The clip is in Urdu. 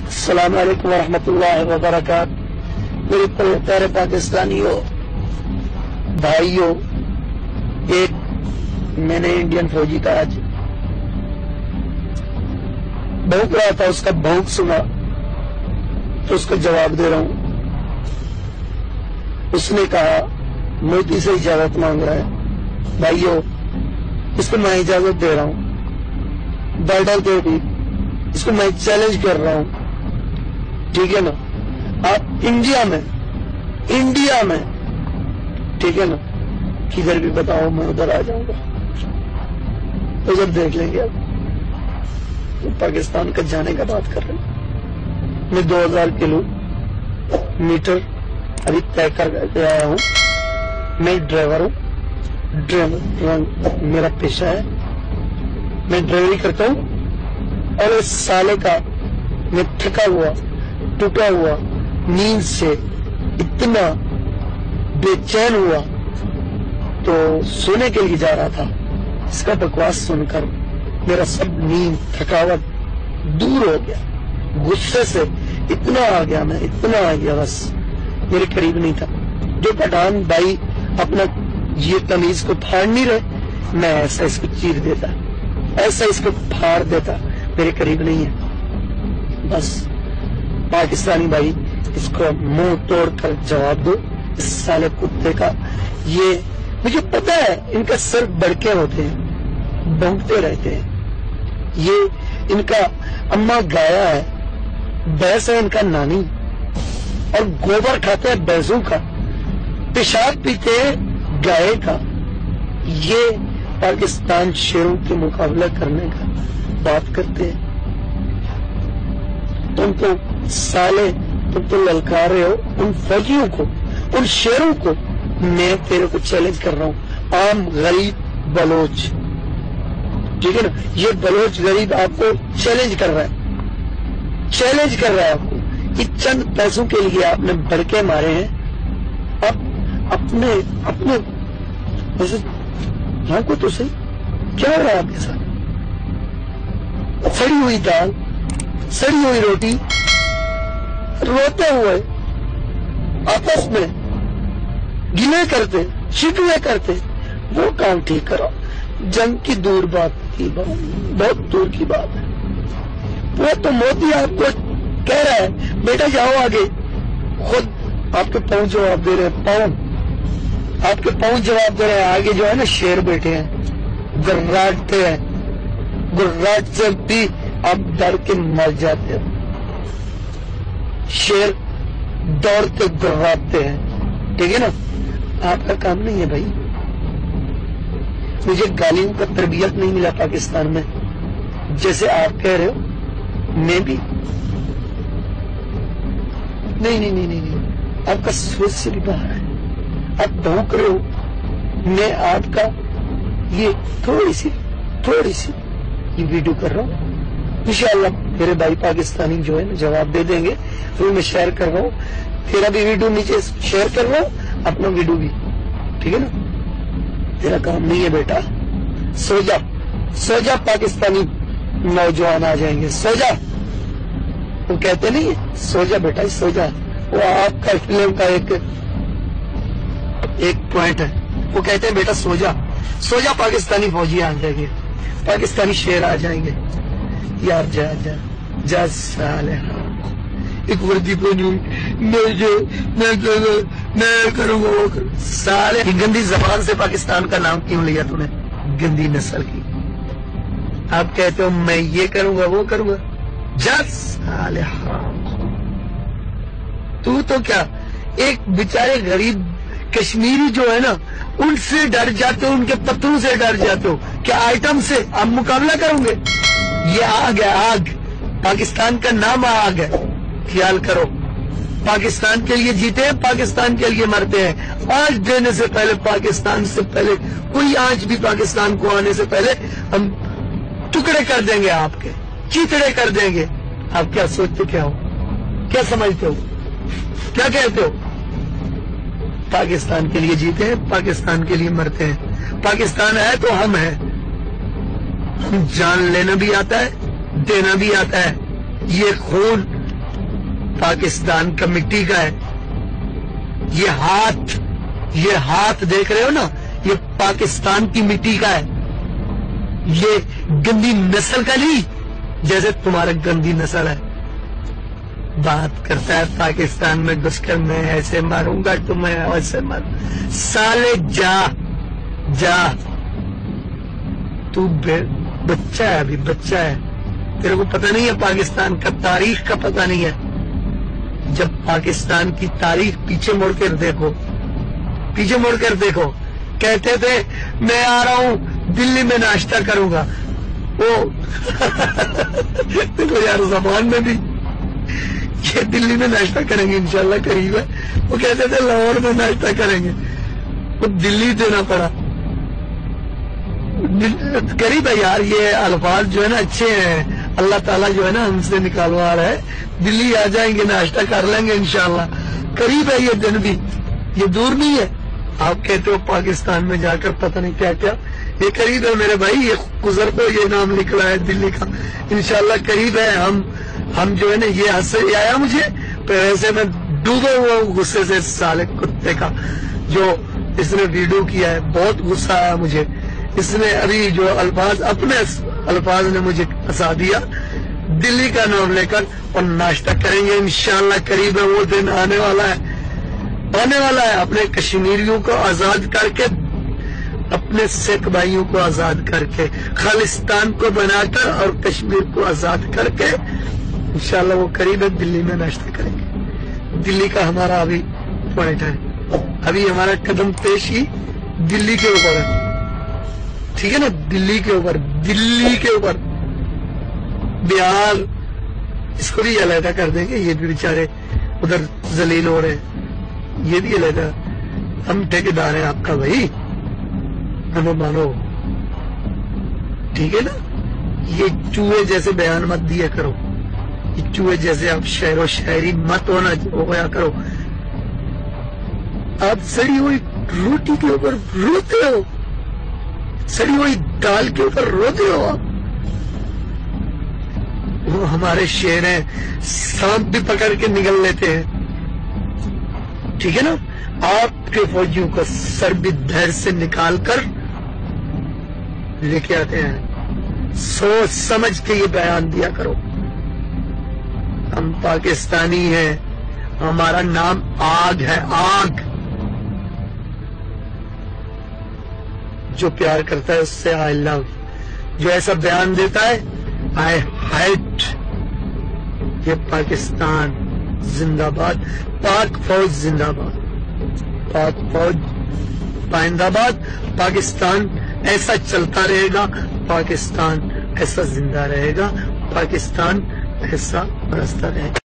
السلام علیکم ورحمۃ اللہ وبرکاتہ۔ میری پیارے پاکستانیوں بھائیوں، ایک میں نے انڈین فوجی کا آج بھونک رہا تھا، اس کا بھونک سنا تو اس کو جواب دے رہا ہوں۔ اس نے کہا مودی سے اجازت مانگ رہا ہے۔ بھائیوں، اس کو میں اجازت دے رہا ہوں، بارڈر دے دی، اس کو میں چیلنج کر رہا ہوں، ٹھیک ہے نا؟ آپ انڈیا میں ٹھیک ہے نا، کدھر بھی بتاؤ میں ادھر آ جاؤں گا، ادھر دیکھ لیں گے۔ اب پاکستان کا جانے کا بات کر رہے ہیں۔ میں 2000 کلو میٹر ابھی طے کر کے آیا ہوں۔ میں ڈرائیور ہوں، ڈرائیور میرا پیشہ ہے، میں ڈرائیوری کرتا ہوں۔ اور اس سالے کا میں تھکا ہوا ٹوٹا ہوا نیند سے اتنا بے چین ہوا تو سونے کے لیے جا رہا تھا۔ اس کا بکواس سن کر میرا سب نیند تھکاوٹ دور ہو گیا، غصے سے اتنا آ گیا بس میرے قریب نہیں تھا۔ جو پٹھان بھائی اپنا یہ تمیز کو پھاڑ نہیں رہے، میں ایسا اس کو چیر دیتا، ایسا اس کو پھاڑ دیتا، میرے قریب نہیں ہے۔ بس پاکستانی بھائی اس کو منہ توڑ کر جواب دو، اس سالے کتے کا۔ یہ مجھے پتا ہے ان کا سر بڑکے ہوتے ہیں، بھونکتے رہتے ہیں۔ یہ ان کا اماں گایا ہے، بھینس ہے ان کا نانی، اور گوبر کھاتے ہیں بھینسوں کا، پیشاب پیتے ہیں گائے کا۔ یہ پاکستان شیروں کے مقابلہ کرنے کا بات کرتے ہیں۔ تم تو سالے، تم تو للکار رہے ہو ان فوجیوں کو، ان شیروں کو۔ میں تیرے کو چیلنج کر رہا ہوں، عام غریب بلوچ، ٹھیک ہے نا؟ یہ بلوچ غریب آپ کو چیلنج کر رہا ہے آپ کو۔ یہ چند پیسوں کے لیے آپ نے بڑکے مارے ہیں۔ اب اپنے ویسے یہاں کو تو صحیح کیا ہو رہا ہے آپ کے ساتھ؟ سڑی ہوئی دال، سڑی ہوئی روٹی، روتے ہوئے آپس میں گلے کرتے، شکوے کرتے، وہ کام ٹھیک کرو۔ جنگ کی بہت دور کی بات ہے۔ وہ تو مودی آپ کو کہہ رہا ہے بیٹا جاؤ آگے، خود آپ کے پاؤں جواب دے رہے ہیں، آپ کے پاؤں جواب دے رہے ہیں، آگے جو ہے نا شیر بیٹھے ہیں، گراٹتے ہیں، گراٹ سے بھی آپ ڈر کے مر جاتے ہیں۔ شیر دوڑتے گراتے ہیں، ٹھیک ہے نا؟ آپ کا کام نہیں ہے بھائی۔ مجھے گالیوں کا تربیت نہیں ملا پاکستان میں، جیسے آپ کہہ رہے ہو۔ میں بھی نہیں، آپ کا سوچ سے بھی باہر ہے، آپ بھونک رہے ہو۔ میں آپ کا یہ تھوڑی سی یہ ویڈیو کر رہا ہوں، انشاءاللہ میرے بھائی پاکستانی جو ہے نا جواب دے دیں گے۔ پھر میں شیئر کر رہا ہوں، تیرا بھی ویڈیو نیچے شیئر کر رہا ہوں، اپنا ویڈیو بھی، ٹھیک ہے نا؟ تیرا کام نہیں ہے بیٹا، سو جا پاکستانی نوجوان آ جائیں گے، سو جا۔ وہ کہتے نہیں ہے سو جا بیٹا، سو جا۔ وہ آپ کا فلم کا ایک پوائنٹ ہے، وہ کہتے ہیں بیٹا سو جا پاکستانی فوجی آ جائیں گے، پاکستانی شیر آ جائیں گے۔ یار جا سالے، ایک وردی پہنی ہوئی، میں کروں گا وہ کروں سالے۔ گندی زبان سے پاکستان کا نام کیوں لیا تو نے؟ گندی نسل کی۔ آپ کہتے ہو میں یہ کروں گا وہ کروں گا، جا سالے۔ تو کیا ایک بیچارے غریب کشمیری جو ہے نا، ان سے ڈر جاتے ہو، ان کے پتھروں سے ڈر جاتے ہو، کیا آئٹم سے آپ مقابلہ کروں گے؟ یہ آگ ہے، آگ، پاکستان کا نام آگ ہے، خیال کرو۔ پاکستان کے لیے جیتے ہیں، پاکستان کے لیے مرتے ہیں۔ آج دینے سے پہلے، پاکستان سے پہلے، کوئی آج بھی پاکستان کو آنے سے پہلے ہم ٹکڑے کر دیں گے، آپ کے چیتڑے کر دیں گے۔ آپ کیا سوچتے، کیا ہو، کیا سمجھتے ہو، کیا کہتے ہو؟ پاکستان کے لیے جیتے ہیں، پاکستان کے لیے مرتے ہیں۔ پاکستان ہے تو ہم ہیں، جان لینا بھی آتا ہے، دینا بھی آتا ہے۔ یہ خون پاکستان کا مٹی کا ہے. یہ ہاتھ دیکھ رہے ہو نا, یہ پاکستان کی مٹی کا ہے. یہ گندی نسل کا نہیں, جیسے تمہارا گندی نسل ہے. بات کرتا ہے پاکستان میں گھس کر میں ایسے ماروں گا تمہیں ایسے ماروں. سالے جا تو بچہ ہے, ابھی بچہ ہے, تیرے کو پتہ نہیں ہے پاکستان کا تاریخ کا پتہ نہیں ہے. جب پاکستان کی تاریخ پیچھے مڑ کر دیکھو, کہتے تھے میں آ رہا ہوں دلی میں ناشتہ کروں گا. وہ دیکھو یار زبان میں بھی یہ دلی میں ناشتہ کریں گے انشاءاللہ قریب ہے. وہ کہتے تھے لاہور میں ناشتہ کریں گے, وہ دلی دینا پڑا. قریب ہے یار, یہ الفاظ جو ہے نا اچھے ہیں, اللہ تعالیٰ جو ہے نا ہم سے نکالوا رہا ہے. دلی آ جائیں گے ناشتہ کر لیں گے انشاءاللہ. قریب ہے یہ دن بھی, یہ دور نہیں ہے. آپ کہتے ہو پاکستان میں جا کر پتہ نہیں کیا کیا, یہ قریب ہے میرے بھائی. یہ گزر کو یہ نام نکلا ہے دلی کا, انشاءاللہ قریب ہے. ہم جو ہے نا یہ ہنس آیا مجھے, ایسے میں ڈوبا ہوا غصے سے سالے کتے کا جو اس نے ویڈیو کیا ہے. بہت غصہ آیا مجھے. اس نے ابھی جو الفاظ اپنے الفاظ نے مجھے ہنسا دیا. دلی کا نام لے کر اور ناشتہ کریں گے انشاءاللہ قریب ہے. وہ دن آنے والا ہے. اپنے کشمیریوں کو آزاد کر کے, اپنے سکھ بھائیوں کو آزاد کر کے, خالصتان کو بنا کر اور کشمیر کو آزاد کر کے انشاءاللہ وہ قریب ہے. دلی میں ناشتہ کریں گے. دلی کا ہمارا ابھی پوائنٹ ہے, ابھی ہمارا قدم پیش ہی دلی کے اوپر ہے. ٹھیک ہے نا, دلی کے اوپر بہار اس کو بھی علیحدہ کر دیں گے. یہ بھی بیچارے ادھر ذلیل ہو رہے ہیں, یہ بھی علیحدہ. ہم ٹھیکیدار ہیں آپ کا بھائی, ہمیں مانو. ٹھیک ہے نا, یہ چوہے جیسے بیان مت دیا کرو. یہ چوہے جیسے آپ شعر و شاعری مت ہویا کرو. آپ سڑی ہوئی روٹی کے اوپر روتے ہو, سڑی ہوئی دال کے اوپر روتے ہو. آپ وہ ہمارے شعر ہیں, سانپ بھی پکڑ کے نگل لیتے ہیں. ٹھیک ہے نا, آپ کے فوجیوں کا سر بھی دھیر سے نکال کر لے کے آتے ہیں. سوچ سمجھ کے یہ بیان دیا کرو. ہم پاکستانی ہیں, ہمارا نام آگ ہے, آگ. جو پیار کرتا ہے اس سے آئی لو, جو ایسا بیان دیتا ہے آئی ہیٹ. یہ پاکستان زندہ باد, پاک فوج زندہ باد, پاک فوج پائندہ باد. پاکستان ایسا چلتا رہے گا, پاکستان ایسا زندہ رہے گا, پاکستان ایسا برستا رہے گا.